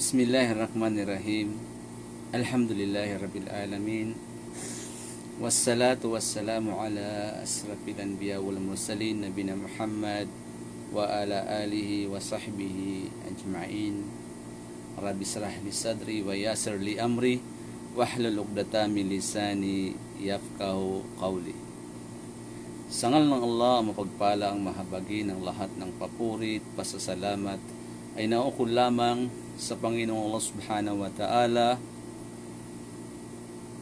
Bismillahirrahmanirrahim. Alhamdulillahirabbil alamin. Wassalatu wassalamu ala asrafil anbiya wal mursalin nabiyina Muhammad wa ala alihi wa sahbihi ajma'in. Rabbi shrah li sadri wa yassir li amri wahlul 'uqdatam min lisani yafqahu qawli. Sa ngalan ng Allah, mapagpala ang mahabagi ng lahat ng papuri at pasasalamat ay naukol lamang sa Panginoong Allah Subhanahu wa Ta'ala.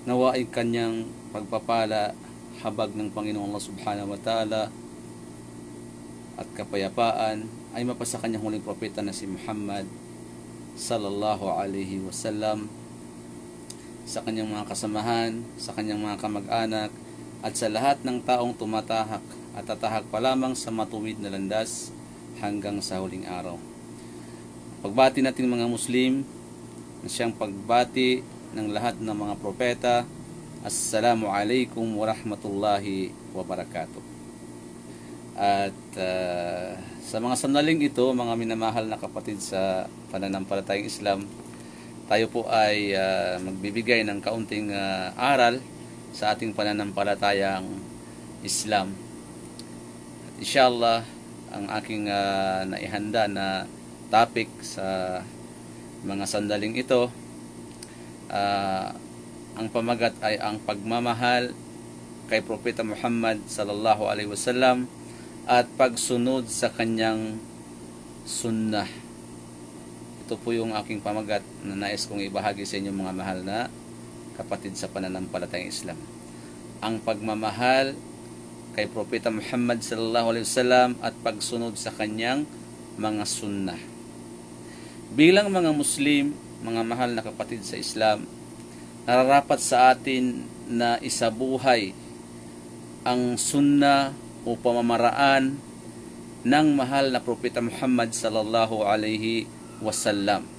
Nawa ay kanyang pagpapala, habag ng Panginoong Allah Subhanahu wa Ta'ala at kapayapaan ay mapasa kanyang huling propeta na si Muhammad sallallahu alaihi wasallam, sa kanyang mga kasamahan, sa kanyang mga kamag-anak, at sa lahat ng taong tumatahak at tatahak pa lamang sa matuwid na landas hanggang sa huling araw. Pagbati natin mga Muslim na siyang pagbati ng lahat ng mga propeta. Assalamu alaikum warahmatullahi wabarakatuh. At sa mga sandaling ito, mga minamahal na kapatid sa pananampalatayang Islam, tayo po ay magbibigay ng kaunting aral sa ating pananampalatayang Islam. At inshallah, ang aking naihanda na topic sa mga sandaling ito, ang pamagat ay ang pagmamahal kay Propeta Muhammad sallallahu alaihi wasallam at pagsunod sa kanyang sunnah. Ito po yung aking pamagat na nais kong ibahagi sa inyo, mga mahal na kapatid sa pananampalatayang Islam. Ang pagmamahal kay Propeta Muhammad sallallahu alaihi wasallam at pagsunod sa kanyang mga sunnah. Bilang mga Muslim, mga mahal na kapatid sa Islam, nararapat sa atin na isabuhay ang sunnah o pamamaraan ng mahal na Propeta Muhammad sallallahu alaihi wasallam.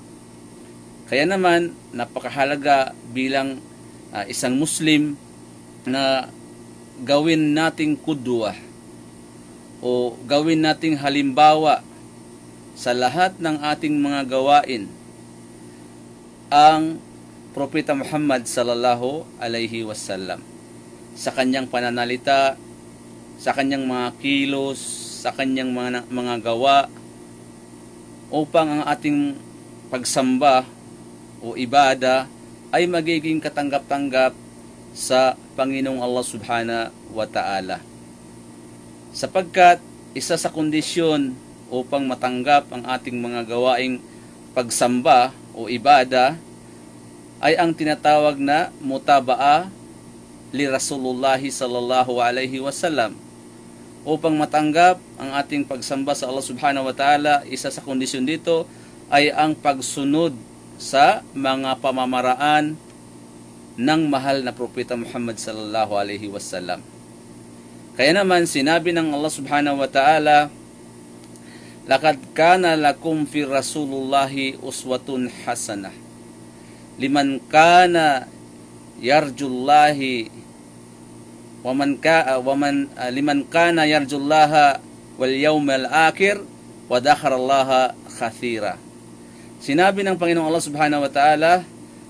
Kaya naman, napakahalaga bilang isang Muslim na gawin nating kudwa o gawin nating halimbawa sa lahat ng ating mga gawain ang Propeta Muhammad sallallahu alaihi wasallam, sa kanyang pananalita, sa kanyang mga kilos, sa kanyang mga gawa, upang ang ating pagsamba o ibada ay magiging katanggap-tanggap sa Panginoong Allah Subhanahu wa Ta'ala. Sapagkat isa sa kondisyon upang matanggap ang ating mga gawaing pagsamba o ibada ay ang tinatawag na mutabaa li Rasulullah sallallahu alaihi wasallam. Upang matanggap ang ating pagsamba sa Allah Subhanahu wa Ta'ala, isa sa kondisyon dito ay ang pagsunod sa mga pamamaraan ng mahal na Propeta Muhammad sallallahu alaihi wasallam. Kaya naman sinabi ng Allah Subhanahu wa Ta'ala, "Laqad kana lakum fi Rasulillahi uswatun hasanah liman kana yarjullahi liman kana yarjullaha wal yawmal akhir wa dhakharallaha katsira." Sinabi ng Panginoong Allah Subhanahu wa Ta'ala,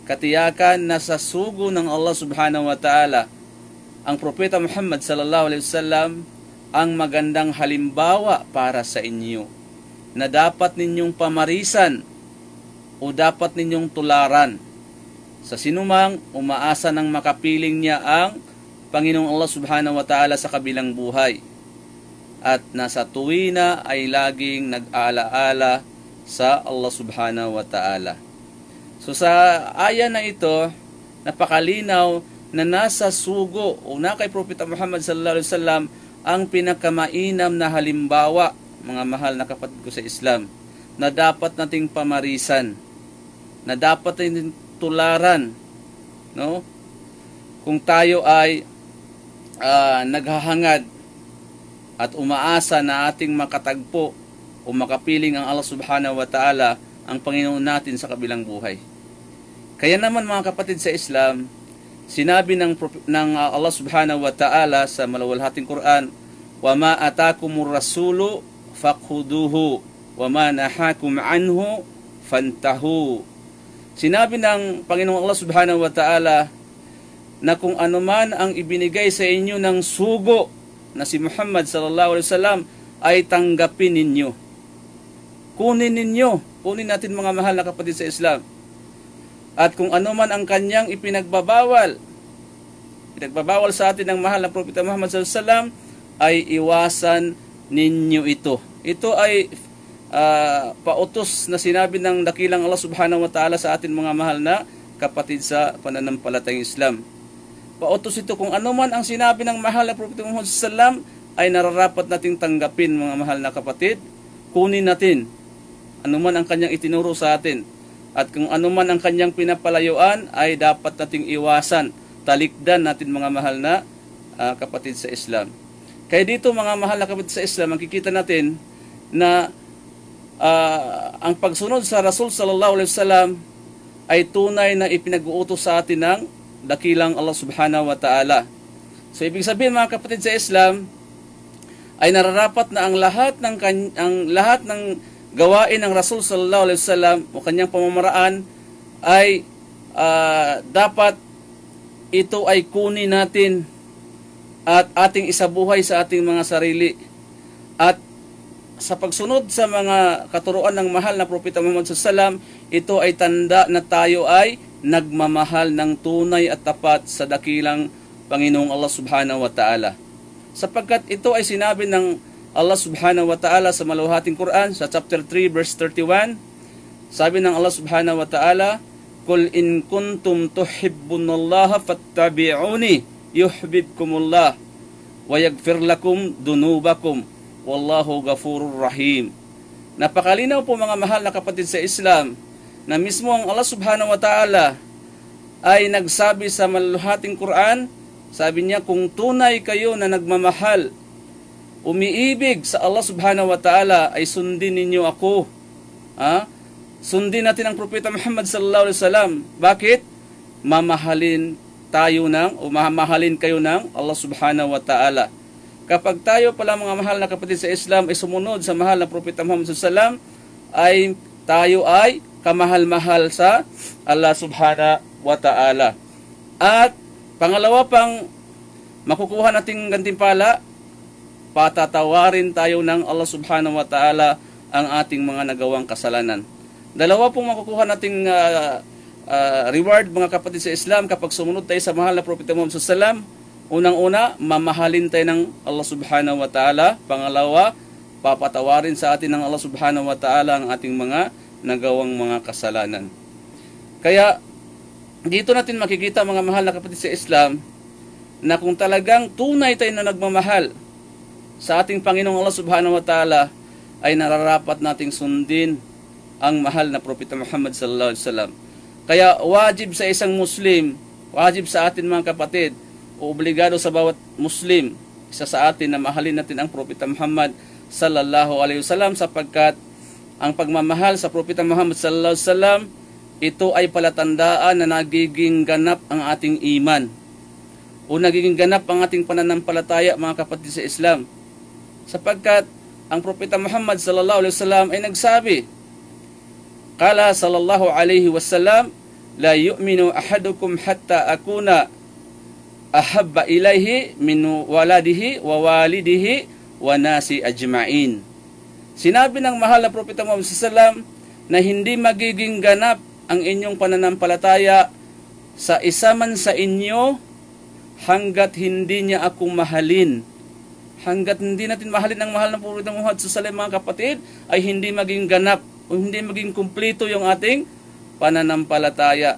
katiyakan na sa sugo ng Allah Subhanahu wa Ta'ala ang Propeta Muhammad sallallahu alaihi wasallam ang magandang halimbawa para sa inyo, na dapat ninyong pamarisan o dapat ninyong tularan sa sinumang umaasa ng makapiling niya ang Panginoong Allah Subhanahu wa Ta'ala sa kabilang buhay, at nasa tuwina ay laging nag-aalaala sa Allah Subhanahu wa Ta'ala. So sa aya na ito, napakalinaw na nasa sugo o na kay Propeta Muhammad sallallahu alaihi wasallam ang pinakamainam na halimbawa, mga mahal na kapatid ko sa Islam, na dapat nating pamarisan, na dapat nating tularan, no? Kung tayo ay naghahangad at umaasa na ating makatagpo o makapiling ang Allah Subhanahu wa Ta'ala, ang Panginoon natin sa kabilang buhay. Kaya naman mga kapatid sa Islam, sinabi ng Allah Subhanahu wa Ta'ala sa maluwalhating Quran, "Wa ma atakumur rasulu fakhuduhu wa ma nahakum anhu fantahu." Sinabi ng Panginoong Allah Subhanahu wa Ta'ala na kung anuman ang ibinigay sa inyo ng sugo na si Muhammad sallallahu alaihi wasallam ay tanggapin ninyo. Kunin ninyo. Kunin natin mga mahal na kapatid sa Islam. At kung anuman ang kanyang ipinagbabawal sa atin ng mahal na Propeta Muhammad sallallahu alaihi wasallam, ay iwasan ninyo ito. Ito ay pautos na sinabi ng dakilang Allah Subhanahu wa Ta'ala sa atin mga mahal na kapatid sa pananampalatayang Islam. Pautos ito, kung ano man ang sinabi ng mahal na Propeta Muhammad sallallahu alaihi wasallam ay nararapat nating tanggapin mga mahal na kapatid. Kunin natin ano man ang kanyang itinuro sa atin, at kung ano man ang kanyang pinapalayuan ay dapat nating iwasan, talikdan natin mga mahal na kapatid sa Islam. Kaya dito mga mahal na kapatid sa Islam, makikita natin na ang pagsunod sa Rasul sallallahu alaihi wasallam ay tunay na ipinag-uutos sa atin ng dakilang Allah Subhanahu wa Ta'ala. So ibig sabihin mga kapatid sa Islam, ay nararapat na ang lahat ng gawain ng Rasul sallallahu alaihi wasallam o kanyang pamamaraan ay dapat ito ay kunin natin at ating isabuhay sa ating mga sarili. At sa pagsunod sa mga katuruan ng mahal na Propeta Muhammad sallallahu alaihi wasallam, ito ay tanda na tayo ay nagmamahal ng tunay at tapat sa dakilang Panginoong Allah Subhanahu wa Ta'ala. Sapagkat ito ay sinabi ng Allah Subhanahu wa Ta'ala sa maluhating Quran sa chapter 3 verse 31. Sabi ng Allah Subhanahu wa Ta'ala, "Qul in kuntum tuhibbunallaha fattabi'uni yuhibbukumullah wa yaghfir lakum dunubakum wallahu ghafurur rahim." Napakalinaw po mga mahal na kapatid sa Islam na mismo ang Allah Subhanahu wa Ta'ala ay nagsabi sa maluhating Quran, sabi niya, kung tunay kayo na nagmamahal, umiibig sa Allah Subhanahu wa Ta'ala, ay sundin ninyo ako. Sundin natin ang Propeta Muhammad sallallahu alaihi wasallam. Bakit? Mamahalin kayo ng Allah Subhanahu wa Ta'ala. Kapag tayo pala mga mahal na kapatid sa Islam ay sumunod sa mahal na Propeta Muhammad sallallahu alaihi wasallam, ay tayo ay kamahal-mahal sa Allah Subhanahu wa Ta'ala. At pangalawa pang makukuha nating gantimpala, patatawarin tayo ng Allah Subhanahu wa Ta'ala ang ating mga nagawang kasalanan. Dalawa pong makukuha nating reward mga kapatid sa Islam kapag sumunod tayo sa mahal na Propeta Muhammad sallallahu alaihi wasallam. Unang-una, mamahalin tayo ng Allah Subhanahu wa Ta'ala. Pangalawa, papatawarin sa atin ng Allah Subhanahu wa Ta'ala ang ating mga nagawang mga kasalanan. Kaya dito natin makikita mga mahal na kapatid sa Islam na kung talagang tunay tayo na nagmamahal sa ating Panginoong Allah Subhanahu wa Ta'ala, ay nararapat nating sundin ang mahal na Propeta Muhammad sallallahu alaihi wasallam. Kaya wajib sa isang Muslim, wajib sa atin mga kapatid, o obligado sa bawat Muslim, isa sa atin na mahalin natin ang Propeta Muhammad sallallahu alaihi wasallam, sapagkat ang pagmamahal sa Propeta Muhammad sallallahu alaihi wasallam, ito ay palatandaan na nagiging ganap ang ating iman o nagiging ganap ang ating pananampalataya mga kapatid sa Islam. Sapagkat ang Propeta Muhammad sallallahu alaihi wasallam ay nagsabi, qala sallallahu alaihi wasallam, la yu'minu ahadukum hatta akuna ahabba ilaihi min waladihi wa walidihi wa nasi ajma'in. Sinabi ng mahal na Propeta Muhammad sallallahu alaihi wasallam na hindi magiging ganap ang inyong pananampalataya sa isa man sa inyo hanggat hindi niya akong mahalin. Hanggat hindi natin mahalin ang mahal na Propeta Muhammad sallallahu alaihi wasallam mga kapatid, ay hindi maging ganap o hindi maging kumpleto yung ating pananampalataya.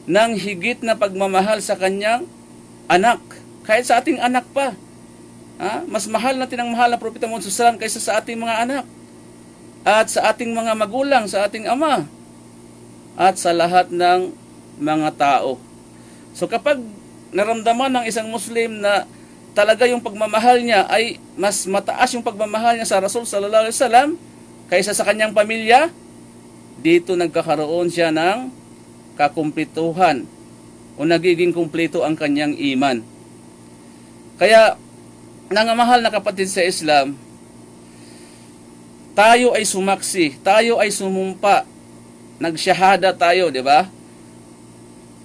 Nang higit na pagmamahal sa kanyang anak, kahit sa ating anak pa. Mas mahal natin ang mahal na Propeta Muhammad sallallahu alaihi wasallam kaysa sa ating mga anak at sa ating mga magulang, sa ating ama at sa lahat ng mga tao. So kapag naramdaman ng isang Muslim na talaga yung pagmamahal niya ay mas mataas yung pagmamahal niya sa Rasul sallallahu alaihi wasallam kaysa sa kanyang pamilya, dito nagkakaroon siya ng kakumplituhan o nagiging kumpleto ang kanyang iman. Kaya, nangamahal na kapatid sa Islam, tayo ay sumaksi, tayo ay sumumpa nagsyahada tayo, di ba?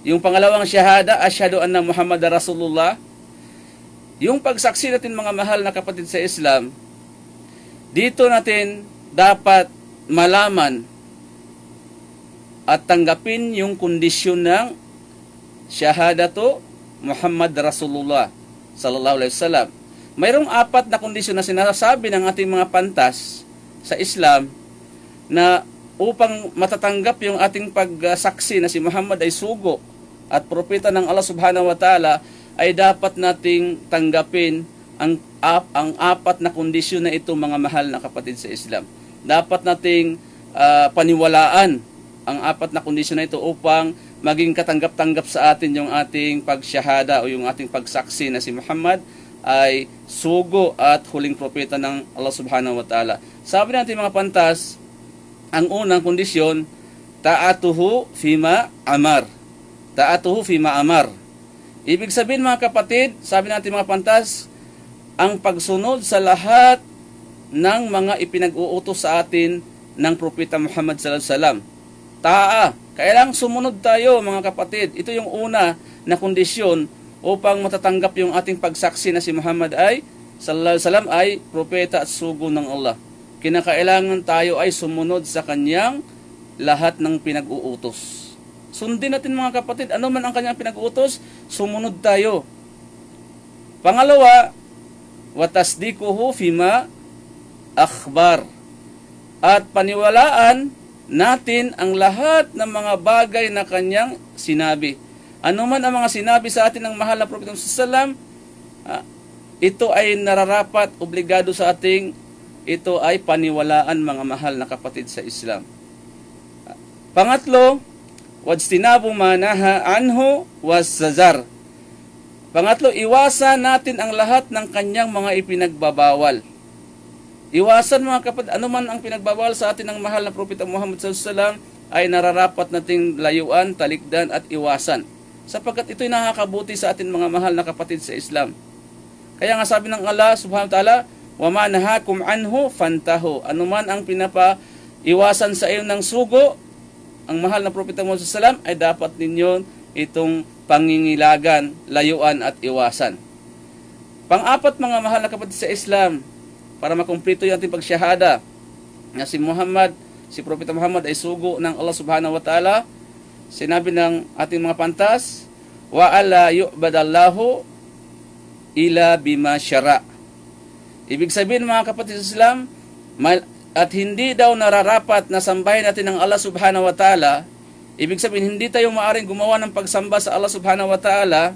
Yung pangalawang syahada, asyhadu anna Muhammadar Rasulullah. Yung pagsaksi natin mga mahal na kapatid sa Islam, dito natin dapat malaman at tanggapin yung kondisyon ng syahadatu Muhammad Rasulullah sallallahu alaihi wasallam. Mayroong 4 na kondisyon na sinasabi ng ating mga pantas sa Islam na upang matatanggap yung ating pagsaksi na si Muhammad ay sugo at propeta ng Allah Subhanahu wa Ta'ala, ay dapat nating tanggapin ang 4 na kondisyon na ito mga mahal na kapatid sa Islam. Dapat nating paniwalaan ang 4 na kondisyon na ito upang maging katanggap-tanggap sa atin yung ating pagsyahada o yung ating pagsaksi na si Muhammad ay sugo at huling propeta ng Allah Subhanahu wa Ta'ala. Sabi natin mga pantas, ang unang kondisyon, ta'atuhu fima amar. Ta'atuhu fima amar. Ibig sabihin mga kapatid, sabi natin mga pantas, ang pagsunod sa lahat ng mga ipinag-uutos sa atin ng propeta Muhammad sallallahu alaihi wasallam. Ta'a, kailangang sumunod tayo mga kapatid. Ito yung una na kondisyon upang matatanggap yung ating pagsaksi na si Muhammad ay sallallahu alaihi wasallam ay propeta at sugo ng Allah. Kinakailangan tayo ay sumunod sa kanyang lahat ng pinag-uutos. Sundin natin mga kapatid, ano man ang kanyang pinag-uutos, sumunod tayo. Pangalawa, watasdikuhu fima akhbar. At paniwalaan natin ang lahat ng mga bagay na kanyang sinabi. Ano man ang mga sinabi sa atin ng mahal na propeta sallallahu alaihi wasallam, ito ay nararapat, obligado sa ating ito ay paniwalaan mga mahal na kapatid sa Islam. Pangatlo, wajtinabu manaha anhu wazzazar. Pangatlo, iwasan natin ang lahat ng kanyang mga ipinagbabawal. Iwasan mga kapatid, anuman ang pinagbabawal sa atin ng mahal na propeta Muhammad sallallahu alaihi wasallam ay nararapat nating layuan, talikdan at iwasan. Sapagkat ito'y nakakabuti sa atin mga mahal na kapatid sa Islam. Kaya nga sabi ng Allah Subhanahu wa Ta'ala, wa ma nahakum anhu fantahu. Anuman ang pinapa-iwasan sa iyo ng sugo, ang mahal na propeta Muhammad sallallahu alaihi wasallam ay dapat ninyo itong pangingilagan, layuan at iwasan. Pang-apat mga mahal na kapatid sa Islam, para makumpleto yung ating pagsyahada na si Muhammad, si propeta Muhammad ay sugo ng Allah Subhanahu wa Ta'ala, sinabi ng ating mga pantas, wa alla yu'badallahu ila bima syara'. Ibig sabihin mga kapatid sa Islam, at hindi daw nararapat na sambahin natin ng Allah Subhanahu wa Ta'ala. Ibig sabihin, hindi tayo maaaring gumawa ng pagsamba sa Allah Subhanahu wa Ta'ala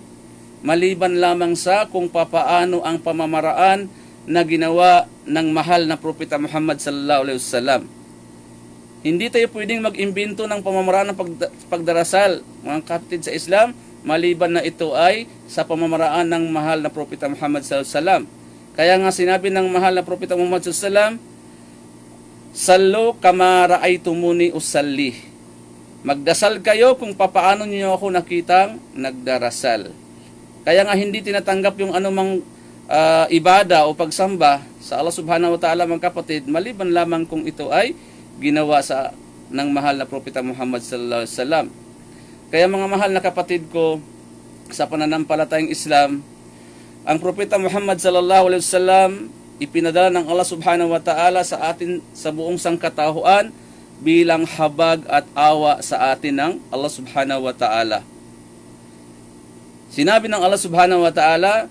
maliban lamang sa kung papaano ang pamamaraan na ginawa ng mahal na propeta Muhammad sallallahu alaihi wasallam. Hindi tayo pwedeng mag-imbento ng pamamaraan ng pagdarasal mga kapatid sa Islam maliban na ito ay sa pamamaraan ng mahal na propeta Muhammad sallallahu alaihi wasallam. Kaya nga sinabi ng mahal na propeta Muhammad sallallahu alaihi wasallam, sallu kama ra'aytumuni usalli. Magdasal kayo kung papaano niyo ako nakitang nagdarasal. Kaya nga hindi tinatanggap yung anumang ibada o pagsamba sa Allah Subhanahu wa Ta'ala mga kapatid, maliban lamang kung ito ay ginawa ng mahal na propeta Muhammad sallallahu alaihi wasallam. Kaya mga mahal na kapatid ko sa pananampalatayang Islam, ang propeta Muhammad sallallahu alaihi wasallam ipinadala ng Allah Subhanahu wa Ta'ala sa atin sa buong sangkatauhan bilang habag at awa sa atin ng Allah Subhanahu wa Ta'ala. Sinabi ng Allah Subhanahu wa Ta'ala,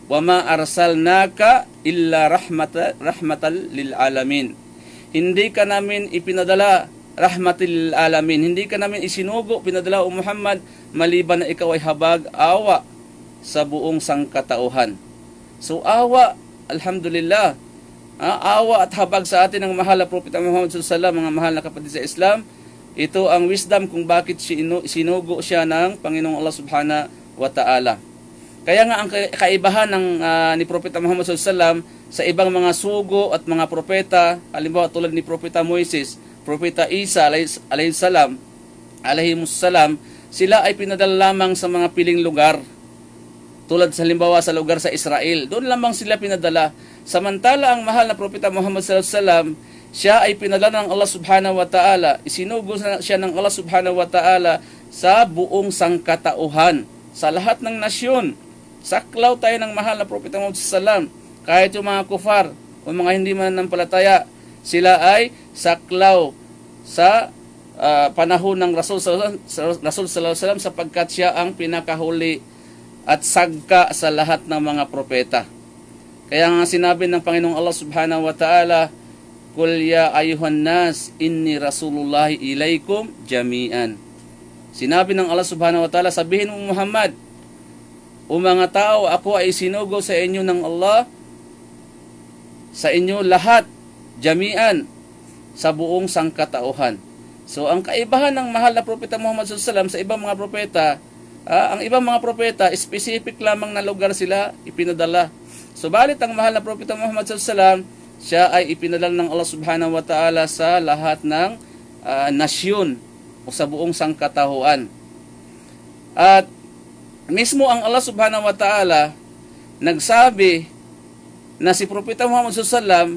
wa ma arsalnaka illa rahmatan lil alamin. Hindi ka namin ipinadala rahmatil lil alamin. Hindi ka namin isinugo, pinadala o Muhammad maliban na ikaw ay habag, awa sa buong sangkatauhan. So awa, alhamdulillah, awa at habag sa atin ng mahal na propeta Muhammad sallallahu alaihi wasallam, mga mahal na kapatid sa Islam. Ito ang wisdom kung bakit sinugo siya ng Panginoong Allah Subhanahu wa Ta'ala. Kaya nga ang kaibahan ng ni propeta Muhammad sallallahu alaihi wasallam sa ibang mga sugo at mga propeta, halimbawa tulad ni propeta Moises, propeta Isa alaihimus salam, sila ay pinadala lamang sa mga piling lugar. Tulad sa halimbawa sa lugar sa Israel, doon lamang sila pinadala. Samantala ang mahal na propeta Muhammad sallallahu alaihi wasallam, siya ay pinadala ng Allah subhanahu wa ta'ala. Isinugo siya ng Allah subhanahu wa ta'ala sa buong sangkatauhan, sa lahat ng nasyon. Saklaw tayo ng mahal na Propeta Muhammad sallam. Kahit yung mga kufar o mga hindi mananampalataya, sila ay saklaw sa panahon ng Rasul sallallahu alaihi wasallam, sapagkat siya ang pinakahuli at sagka sa lahat ng mga propeta. Kaya nga sinabi ng Panginoong Allah subhanahu wa ta'ala, "Qul ya ayuhan nas, inni rasulullahi ilaikum jami'an." Sinabi ng Allah subhanahu wa ta'ala, sabihin mo Muhammad, o mga tao, ako ay sinugo sa inyo ng Allah, sa inyo lahat, jami'an, sa buong sangkatauhan. So, ang kaibahan ng mahal na Propeta Muhammad sallallahu alaihi wasallam sa ibang mga propeta, ang ibang mga propeta, specific lamang na lugar sila ipinadala. Subalit ang mahal na Propeta Muhammad sallallahu alaihi wasallam, siya ay ipinadala ng Allah subhanahu wa ta'ala sa lahat ng nasyon o sa buong sangkatauhan. At mismo ang Allah subhanahu wa ta'ala nagsabi na si Propeta Muhammad sallallahu alaihi wasallam,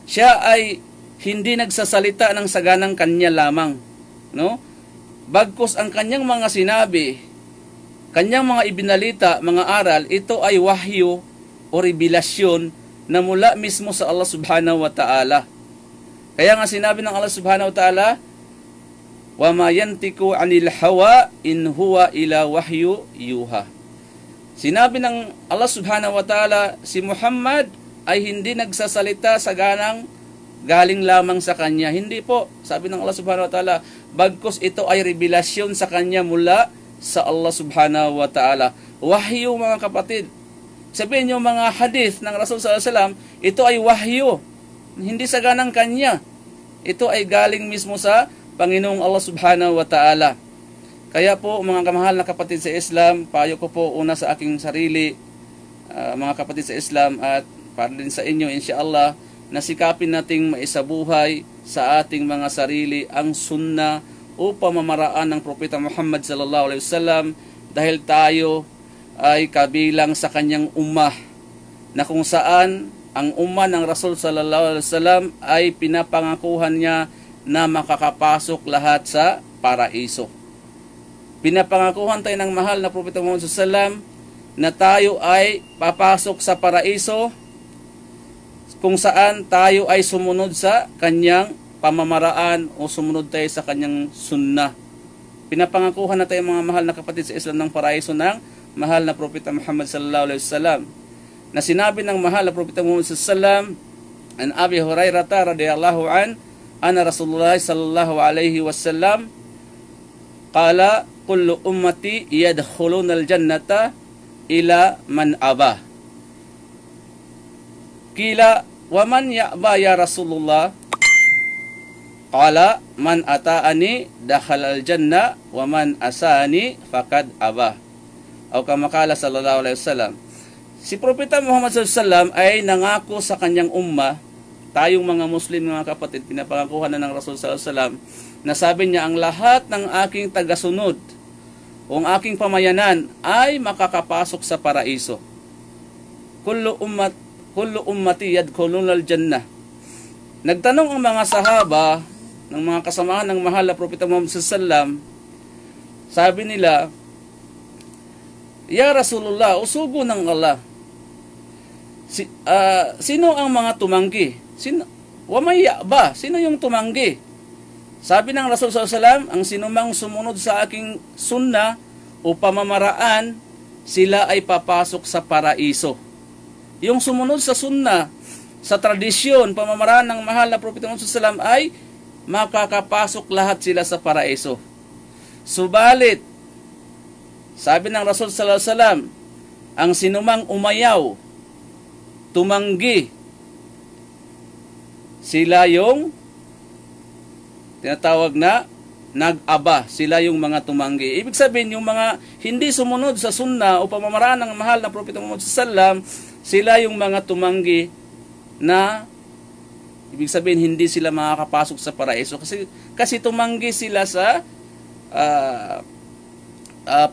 siya ay hindi nagsasalita ng saganang kanya lamang, no? Bagkus ang kanyang mga sinabi, kanyang mga ibinalita, mga aral, ito ay wahyo o revelasyon na mula mismo sa Allah subhanahu wa ta'ala. Kaya nga sinabi ng Allah subhanahu wa ta'ala, "Wa ma yantiku 'anil hawa in huwa ila wahyu yuha." Sinabi ng Allah subhanahu wa ta'ala, si Muhammad ay hindi nagsasalita sa ganang galing lamang sa kanya. Hindi po. Sabi ng Allah subhanahu wa ta'ala, bagkus ito ay revelasyon sa kanya mula sa Allah subhanahu wa ta'ala. Wahyu, mga kapatid. Sabihin yung mga hadith ng Rasul sallallahu alaihi wasallam, ito ay wahyu. Hindi sa ganang kanya. Ito ay galing mismo sa Panginoong Allah subhanahu wa ta'ala. Kaya po, mga kamahal na kapatid sa Islam, payo ko po una sa aking sarili, mga kapatid sa Islam, at para din sa inyo, insyaAllah, na sikapin nating maisabuhay sa ating mga sarili ang sunnah o pamamaraan ng Propeta Muhammad sallallahu alaihi wasallam, dahil tayo ay kabilang sa kanyang ummah, na kung saan ang ummah ng Rasul sallallahu alaihi wasallam ay pinapangakuhan niya na makakapasok lahat sa paraiso. Pinapangakuhan tayo ng mahal na Propeta Muhammad sallallahu alaihi wasallam na tayo ay papasok sa paraiso kung saan tayo ay sumunod sa kanyang pamamaraan o sumunod tayo sa kanyang sunnah. Pinapangakuhan na tayo, mga mahal na kapatid sa Islam, ng paraiso ng mahal na Propeta Muhammad sallallahu alaihi wasallam, na sinabi ng mahal na Propeta Muhammad sallallahu alaihi wasallam, an Abi Hurairah radhiyallahu an, ana Rasulullah sallallahu alaihi wasallam qala kullu ummati yadkhulunal jannata ila man aba. Kila wa man ya'ba ya Rasulullah? Qala man ata'ani dakhalal jannah wa man asani faqad aba. O kama kala sallallahu alaihi wasallam. Si Propeta Muhammad sallallahu alaihi wasallam ay nangako sa kanyang umma, tayong mga Muslim, mga kapatid, pinapangakuhan na ng Rasul sallallahu alaihi wasallam, na sabi niya, ang lahat ng aking tagasunod o ang aking pamayanan ay makakapasok sa paraiso. Kullu ummati yadkhulunal jannah. Nagtanong ang mga sahaba ng mga kasamahan ng mahal na Propeta Muhammad sallallahu alaihi wasallam, sabi nila, ya Rasulullah, usugo ng Allah, sino ang mga tumanggi? Wa may ya'ba, sino yung tumanggi? Sabi ng Rasul sallallahu alaihi wasallam, ang sinumang sumunod sa aking sunnah o pamamaraan, sila ay papasok sa paraiso. Yung sumunod sa sunnah, sa tradisyon, pamamaraan ng mahal na Propeta Muhammad sallallahu alaihi wasallam, ay makakapasok lahat sila sa paraiso. Subalit, sabi ng Rasul sallallahu alaihi wasallam, ang sinumang umayaw, tumanggi, sila yung tinatawag na nag-aba, sila yung mga tumanggi. Ibig sabihin, yung mga hindi sumunod sa sunnah o pamamaraan ng mahal na Propeta Muhammad sallallahu alaihi wasallam, sila yung mga tumanggi na ibig sabihin hindi sila makakapasok sa paraiso kasi tumanggi sila sa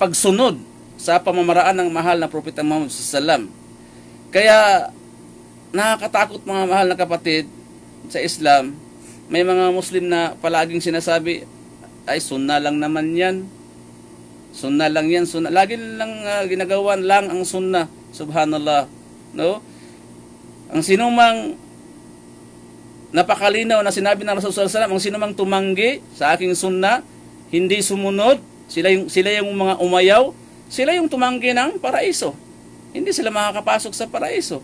pagsunod sa pamamaraan ng mahal na Propeta Muhammad sallallahu alaihi wasallam. Kaya nakakatakot, mga mahal na kapatid, sa Islam, may mga Muslim na palaging sinasabi, ay sunna lang naman yan. Sunna lang yan, sunna. Lagi lang ginagawan lang ang sunna. Subhanallah. No? Ang sinumang napakalinaw na sinabi ng Rasul sallallahu alaihi wasallam, ang sinumang tumanggi sa aking sunna, hindi sumunod, sila yung mga umayaw, sila yung tumanggi ng paraiso. Hindi sila makakapasok sa paraiso.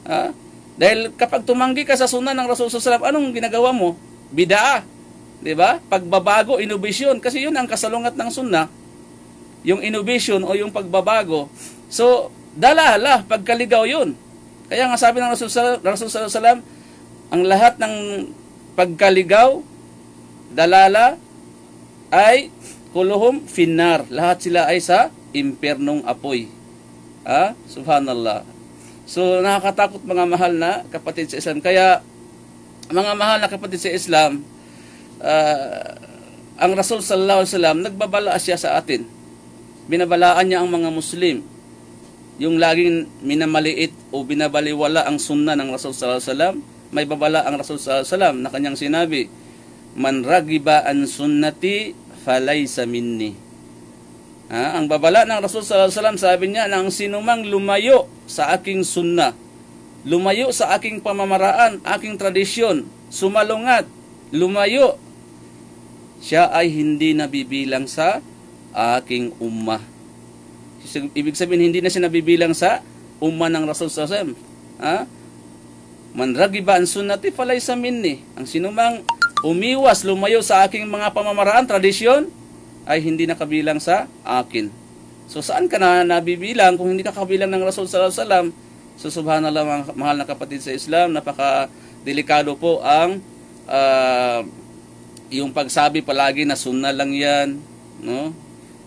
Ha? Dahil kapag tumanggi ka sa sunna ng Rasul sallallahu alaihi wasallam, anong ginagawa mo? Bid'ah. 'Di ba? Pagbabago, innovation, kasi 'yun ang kasalungat ng sunna. Yung innovation o yung pagbabago. So, dalala, pagkaligaw 'yun. Kaya nga sabi ng Rasul sallallahu alaihi wasallam, ang lahat ng pagkaligaw, dalala, ay kuluhum finnar. Lahat sila ay sa impernong apoy. Subhanallah. So, nakakatakot mga mahal na kapatid sa Islam. Kaya, mga mahal na kapatid sa Islam, ang Rasul sallallahu alaihi wasallam, nagbabala siya sa atin. Binabalaan niya ang mga Muslim. Yung laging minamaliit o binabaliwala ang sunna ng Rasul sallallahu alaihi wasallam, may babala ang Rasul sallallahu alaihi wasallam na kanyang sinabi, man ragiba an sunnati falaysa minni. Ang babala ng Rasul sallallahu alaihi wasallam, sabi niya, na ang sinumang lumayo sa aking sunna, lumayo sa aking pamamaraan, aking tradisyon, sumalungat, lumayo, siya ay hindi nabibilang sa aking ummah. Ibig sabihin, hindi na siya nabibilang sa ummah ng Rasul sallallahu alaihi wasallam. Man ragiba an sunnati falaysa minni. Ang sinumang umiwas, lumayo sa aking mga pamamaraan, tradisyon, ay hindi nakabilang sa akin. So saan ka na nabibilang kung hindi ka kabilang ng Rasul sallallahu alaihi wasallam? So subhanallah, mga mahal na kapatid sa Islam, napaka-delikado po ang yung pagsabi palagi na sunna lang yan, no?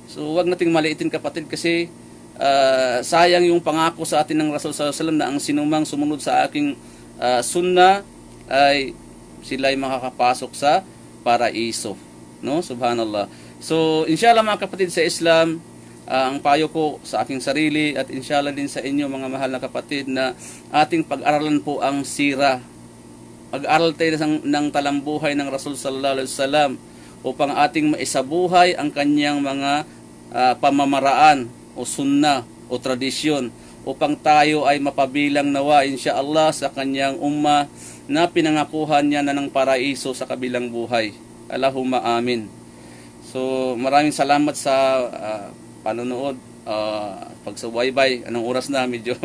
So wag nating maliitin kapatid, kasi sayang yung pangako sa atin ng Rasul sallallahu alaihi wasallam na ang sinumang sumunod sa aking sunna ay sila ay makakapasok sa paraiso, no? Subhanallah. So, inshallah mga kapatid sa Islam, ang payo ko sa aking sarili at inshallah din sa inyo mga mahal na kapatid, na ating pag-aralan po ang sira. Pag-aral tayo ng talambuhay ng Rasul sallallahu alaihi wasallam upang ating maisabuhay ang kanyang mga pamamaraan o sunna o tradisyon, upang tayo ay mapabilang nawa inshallah sa kanyang ummah na pinangakuhan niya na ng paraiso sa kabilang buhay. Allahumma amin. So, maraming salamat sa panonood, pagsubaybay. Anong oras na? Medyo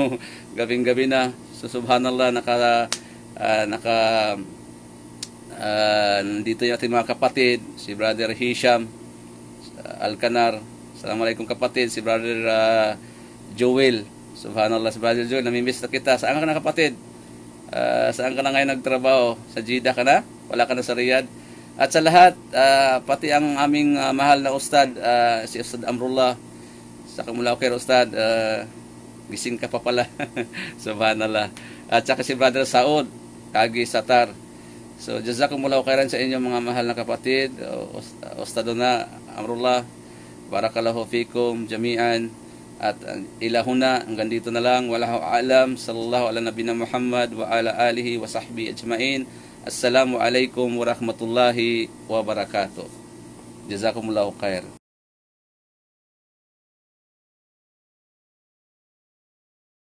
gabing-gabi na. So, subhanallah, nandito yung ating mga kapatid, si Brother Hisham Alcanar. Assalamualaikum kapatid, si Brother Joel. Subhanallah, si Brother Joel, namimiss na kita. Saan ka na kapatid? Saan ka na ngayon nagtrabaho? Sa Jeddah ka na? Wala ka na sa Riyadh? At sa lahat, pati ang aming mahal na ustad, si Ustad Amrullah, sa Kamulaukir Ustad, gising ka pa pala. Subhanallah. At saka si Brother Saud, Kagi Satar. So, jazakumullahu khairan sa inyo mga mahal na kapatid. Ustaduna Amrullah, barakallahu fikum jami'an. At ilahuna, hanggang dito na lang. Wallahu a'lam, sallallahu ala nabina Muhammad wa ala alihi wa sahbihi ajma'in. Assalamualaikum warahmatullahi wabarakatuh. Jazakumullahu khair.